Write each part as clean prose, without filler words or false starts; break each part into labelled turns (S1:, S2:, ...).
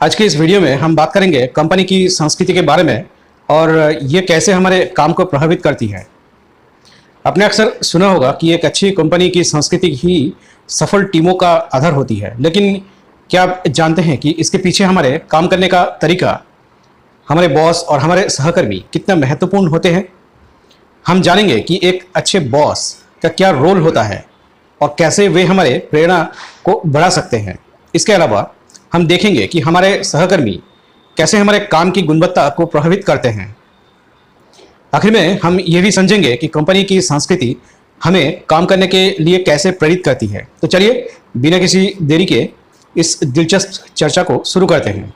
S1: आज की इस वीडियो में हम बात करेंगे कंपनी की संस्कृति के बारे में और ये कैसे हमारे काम को प्रभावित करती है। आपने अक्सर सुना होगा कि एक अच्छी कंपनी की संस्कृति ही सफल टीमों का आधार होती है, लेकिन क्या आप जानते हैं कि इसके पीछे हमारे काम करने का तरीका, हमारे बॉस और हमारे सहकर्मी कितना महत्वपूर्ण होते हैं। हम जानेंगे कि एक अच्छे बॉस का क्या रोल होता है और कैसे वे हमारे प्रेरणा को बढ़ा सकते हैं। इसके अलावा हम देखेंगे कि हमारे सहकर्मी कैसे हमारे काम की गुणवत्ता को प्रभावित करते हैं। आखिर में हम ये भी समझेंगे कि कंपनी की संस्कृति हमें काम करने के लिए कैसे प्रेरित करती है। तो चलिए बिना किसी देरी के इस दिलचस्प चर्चा को शुरू करते हैं।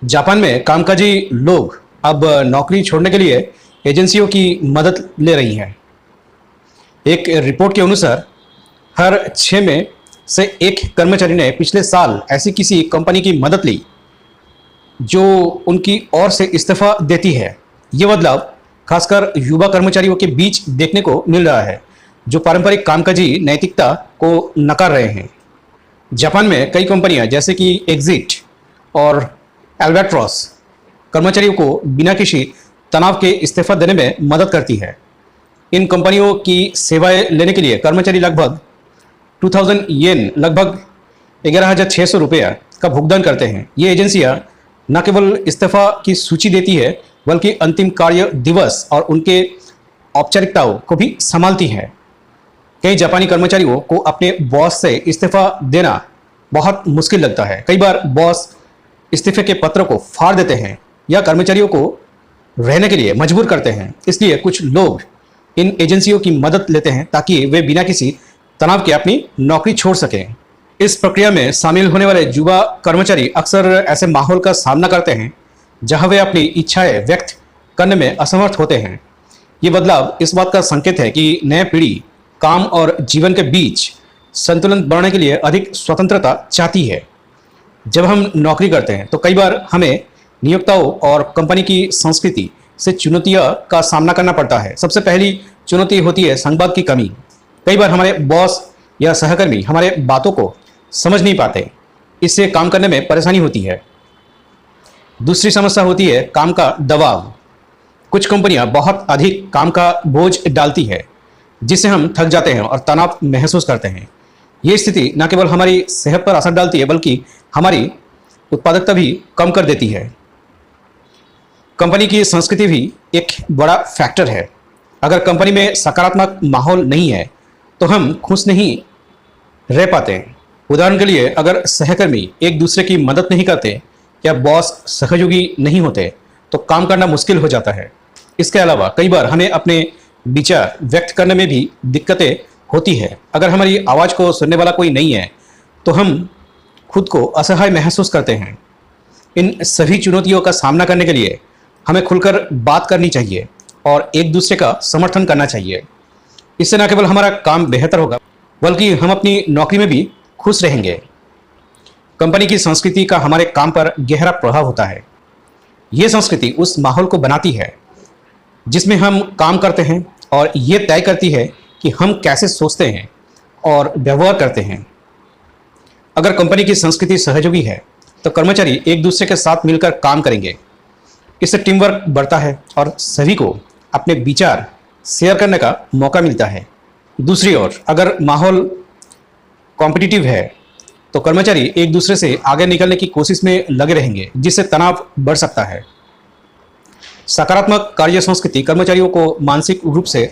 S1: जापान में कामकाजी लोग अब नौकरी छोड़ने के लिए एजेंसियों की मदद ले रही हैं। एक रिपोर्ट के अनुसार हर 6 में से एक कर्मचारी ने पिछले साल ऐसी किसी कंपनी की मदद ली जो उनकी ओर से इस्तीफा देती है। ये बदलाव खासकर युवा कर्मचारियों के बीच देखने को मिल रहा है, जो पारंपरिक कामकाजी नैतिकता को नकार रहे हैं। जापान में कई कंपनियां जैसे कि एग्जिट और एल्बाट्रॉस कर्मचारियों को बिना किसी तनाव के इस्तीफा देने में मदद करती है। इन कंपनियों की सेवाएं लेने के लिए कर्मचारी लगभग 2000 येन, लगभग 11,600 रुपया का भुगतान करते हैं। ये एजेंसियां न केवल इस्तीफा की सूची देती है, बल्कि अंतिम कार्य दिवस और उनके औपचारिकताओं को भी संभालती है। कई जापानी कर्मचारियों को अपने बॉस से इस्तीफा देना बहुत मुश्किल लगता है। कई बार बॉस इस्तीफे के पत्र को फाड़ देते हैं या कर्मचारियों को रहने के लिए मजबूर करते हैं। इसलिए कुछ लोग इन एजेंसियों की मदद लेते हैं ताकि वे बिना किसी तनाव के अपनी नौकरी छोड़ सकें। इस प्रक्रिया में शामिल होने वाले युवा कर्मचारी अक्सर ऐसे माहौल का सामना करते हैं जहां वे अपनी इच्छाएं व्यक्त करने में असमर्थ होते हैं। ये बदलाव इस बात का संकेत है कि नई पीढ़ी काम और जीवन के बीच संतुलन बनाने के लिए अधिक स्वतंत्रता चाहती है। जब हम नौकरी करते हैं तो कई बार हमें नियोक्ताओं और कंपनी की संस्कृति से चुनौतियों का सामना करना पड़ता है। सबसे पहली चुनौती होती है संवाद की कमी। कई बार हमारे बॉस या सहकर्मी हमारे बातों को समझ नहीं पाते, इससे काम करने में परेशानी होती है। दूसरी समस्या होती है काम का दबाव। कुछ कंपनियां बहुत अधिक काम का बोझ डालती है, जिससे हम थक जाते हैं और तनाव महसूस करते हैं। ये स्थिति न केवल हमारी सेहत पर असर डालती है, बल्कि हमारी उत्पादकता भी कम कर देती है। कंपनी की संस्कृति भी एक बड़ा फैक्टर है। अगर कंपनी में सकारात्मक माहौल नहीं है तो हम खुश नहीं रह पाते। उदाहरण के लिए, अगर सहकर्मी एक दूसरे की मदद नहीं करते या बॉस सहयोगी नहीं होते तो काम करना मुश्किल हो जाता है। इसके अलावा कई बार हमें अपने विचार व्यक्त करने में भी दिक्कतें होती है। अगर हमारी आवाज़ को सुनने वाला कोई नहीं है तो हम खुद को असहाय महसूस करते हैं। इन सभी चुनौतियों का सामना करने के लिए हमें खुलकर बात करनी चाहिए और एक दूसरे का समर्थन करना चाहिए। इससे न केवल हमारा काम बेहतर होगा, बल्कि हम अपनी नौकरी में भी खुश रहेंगे। कंपनी की संस्कृति का हमारे काम पर गहरा प्रभाव होता है। ये संस्कृति उस माहौल को बनाती है जिसमें हम काम करते हैं और ये तय करती है कि हम कैसे सोचते हैं और व्यवहार करते हैं। अगर कंपनी की संस्कृति सहयोगी है तो कर्मचारी एक दूसरे के साथ मिलकर काम करेंगे। इससे टीम वर्क बढ़ता है और सभी को अपने विचार शेयर करने का मौका मिलता है। दूसरी ओर, अगर माहौल कॉम्पिटिटिव है तो कर्मचारी एक दूसरे से आगे निकलने की कोशिश में लगे रहेंगे, जिससे तनाव बढ़ सकता है। सकारात्मक कार्य संस्कृति कर्मचारियों को मानसिक रूप से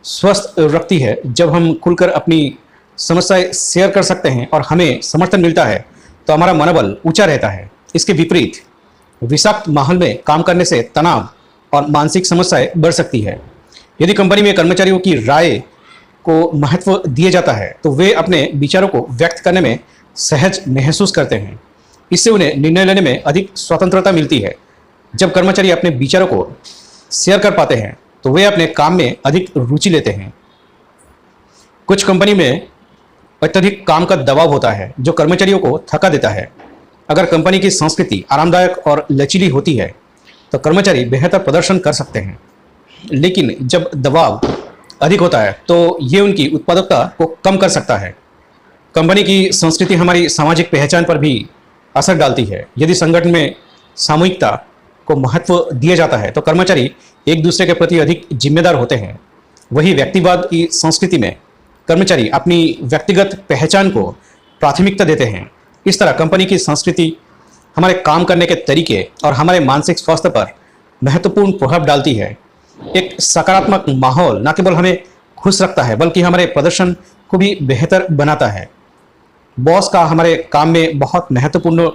S1: स्वस्थ रखती है। जब हम खुलकर अपनी समस्याएं शेयर कर सकते हैं और हमें समर्थन मिलता है तो हमारा मनोबल ऊंचा रहता है। इसके विपरीत विषाक्त माहौल में काम करने से तनाव और मानसिक समस्याएं बढ़ सकती है। यदि कंपनी में कर्मचारियों की राय को महत्व दिया जाता है तो वे अपने विचारों को व्यक्त करने में सहज महसूस करते हैं। इससे उन्हें निर्णय लेने में अधिक स्वतंत्रता मिलती है। जब कर्मचारी अपने विचारों को शेयर कर पाते हैं तो वे अपने काम में अधिक रुचि लेते हैं। कुछ कंपनी में अत्यधिक काम का दबाव होता है जो कर्मचारियों को थका देता है। अगर कंपनी की संस्कृति आरामदायक और लचीली होती है तो कर्मचारी बेहतर प्रदर्शन कर सकते हैं। लेकिन जब दबाव अधिक होता है तो ये उनकी उत्पादकता को कम कर सकता है। कंपनी की संस्कृति हमारी सामाजिक पहचान पर भी असर डालती है। यदि संगठन में सामूहिकता को महत्व दिया जाता है तो कर्मचारी एक दूसरे के प्रति अधिक जिम्मेदार होते हैं। वही व्यक्तिवाद की संस्कृति में कर्मचारी अपनी व्यक्तिगत पहचान को प्राथमिकता देते हैं। इस तरह कंपनी की संस्कृति हमारे काम करने के तरीके और हमारे मानसिक स्वास्थ्य पर महत्वपूर्ण प्रभाव डालती है। एक सकारात्मक माहौल न केवल हमें खुश रखता है बल्कि हमारे प्रदर्शन को भी बेहतर बनाता है। बॉस का हमारे काम में बहुत महत्वपूर्ण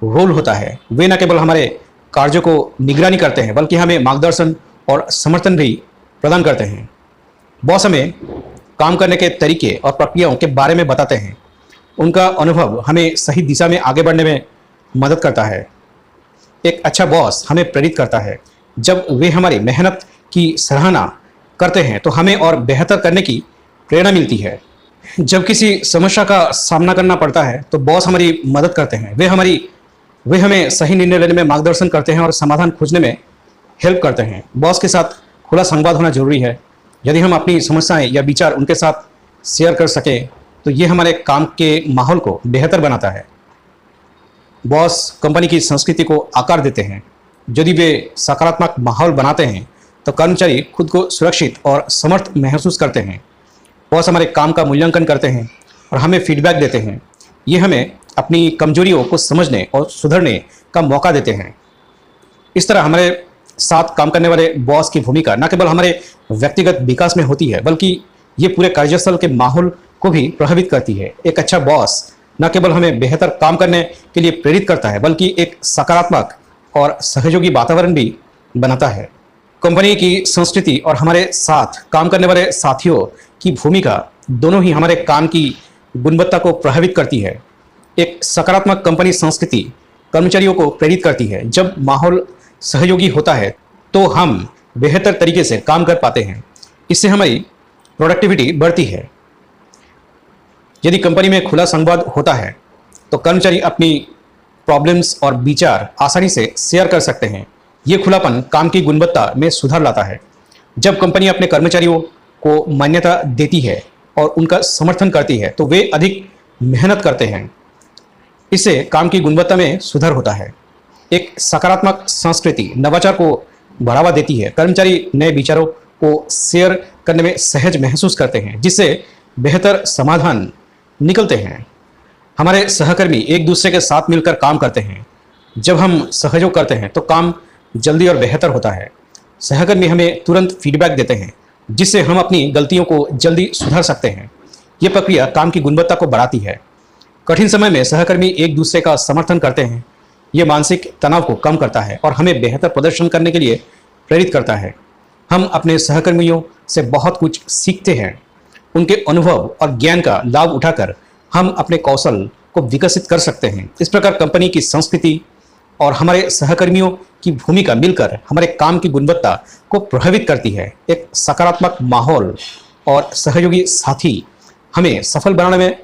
S1: रोल होता है। वे न केवल हमारे कार्यों को निगरानी करते हैं बल्कि हमें मार्गदर्शन और समर्थन भी प्रदान करते हैं। बॉस हमें काम करने के तरीके और प्रक्रियाओं के बारे में बताते हैं। उनका अनुभव हमें सही दिशा में आगे बढ़ने में मदद करता है। एक अच्छा बॉस हमें प्रेरित करता है। जब वे हमारी मेहनत की सराहना करते हैं तो हमें और बेहतर करने की प्रेरणा मिलती है। जब किसी समस्या का सामना करना पड़ता है तो बॉस हमारी मदद करते हैं। वे हमें सही निर्णय लेने में मार्गदर्शन करते हैं और समाधान खोजने में हेल्प करते हैं। बॉस के साथ खुला संवाद होना जरूरी है। यदि हम अपनी समस्याएं या विचार उनके साथ शेयर कर सकें तो ये हमारे काम के माहौल को बेहतर बनाता है। बॉस कंपनी की संस्कृति को आकार देते हैं। यदि वे सकारात्मक माहौल बनाते हैं तो कर्मचारी खुद को सुरक्षित और समर्थ महसूस करते हैं। बॉस हमारे काम का मूल्यांकन करते हैं और हमें फीडबैक देते हैं। ये हमें अपनी कमजोरियों को समझने और सुधरने का मौका देते हैं। इस तरह हमारे साथ काम करने वाले बॉस की भूमिका न केवल हमारे व्यक्तिगत विकास में होती है बल्कि ये पूरे कार्यस्थल के माहौल को भी प्रभावित करती है। एक अच्छा बॉस न केवल हमें बेहतर काम करने के लिए प्रेरित करता है बल्कि एक सकारात्मक और सहयोगी वातावरण भी बनाता है। कंपनी की संस्कृति और हमारे साथ काम करने वाले साथियों की भूमिका दोनों ही हमारे काम की गुणवत्ता को प्रभावित करती है। एक सकारात्मक कंपनी संस्कृति कर्मचारियों को प्रेरित करती है। जब माहौल सहयोगी होता है तो हम बेहतर तरीके से काम कर पाते हैं। इससे हमारी प्रोडक्टिविटी बढ़ती है। यदि कंपनी में खुला संवाद होता है तो कर्मचारी अपनी प्रॉब्लम्स और विचार आसानी से शेयर कर सकते हैं। ये खुलापन काम की गुणवत्ता में सुधार लाता है। जब कंपनी अपने कर्मचारियों को मान्यता देती है और उनका समर्थन करती है तो वे अधिक मेहनत करते हैं। इससे काम की गुणवत्ता में सुधार होता है। एक सकारात्मक संस्कृति नवाचार को बढ़ावा देती है। कर्मचारी नए विचारों को शेयर करने में सहज महसूस करते हैं जिससे बेहतर समाधान निकलते हैं। हमारे सहकर्मी एक दूसरे के साथ मिलकर काम करते हैं। जब हम सहयोग करते हैं तो काम जल्दी और बेहतर होता है। सहकर्मी हमें तुरंत फीडबैक देते हैं जिससे हम अपनी गलतियों को जल्दी सुधार सकते हैं। ये प्रक्रिया काम की गुणवत्ता को बढ़ाती है। कठिन समय में सहकर्मी एक दूसरे का समर्थन करते हैं। ये मानसिक तनाव को कम करता है और हमें बेहतर प्रदर्शन करने के लिए प्रेरित करता है। हम अपने सहकर्मियों से बहुत कुछ सीखते हैं। उनके अनुभव और ज्ञान का लाभ उठाकर हम अपने कौशल को विकसित कर सकते हैं। इस प्रकार कंपनी की संस्कृति और हमारे सहकर्मियों की भूमिका मिलकर हमारे काम की गुणवत्ता को प्रभावित करती है। एक सकारात्मक माहौल और सहयोगी साथी हमें सफल बनाने में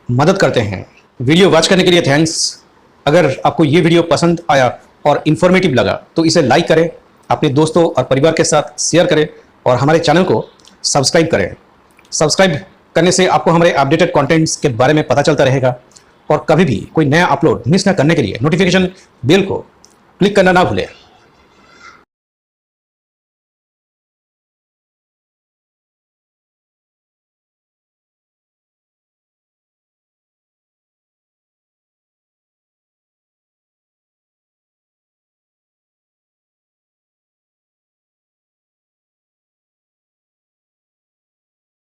S1: मदद करते हैं। वीडियो वॉच करने के लिए थैंक्स। अगर आपको ये वीडियो पसंद आया और इन्फॉर्मेटिव लगा तो इसे लाइक करें, अपने दोस्तों और परिवार के साथ शेयर करें और हमारे चैनल को सब्सक्राइब करें। सब्सक्राइब करने से आपको हमारे अपडेटेड कंटेंट्स के बारे में पता चलता रहेगा और कभी भी कोई नया अपलोड मिस न करने के लिए नोटिफिकेशन बेल को क्लिक करना ना भूलें।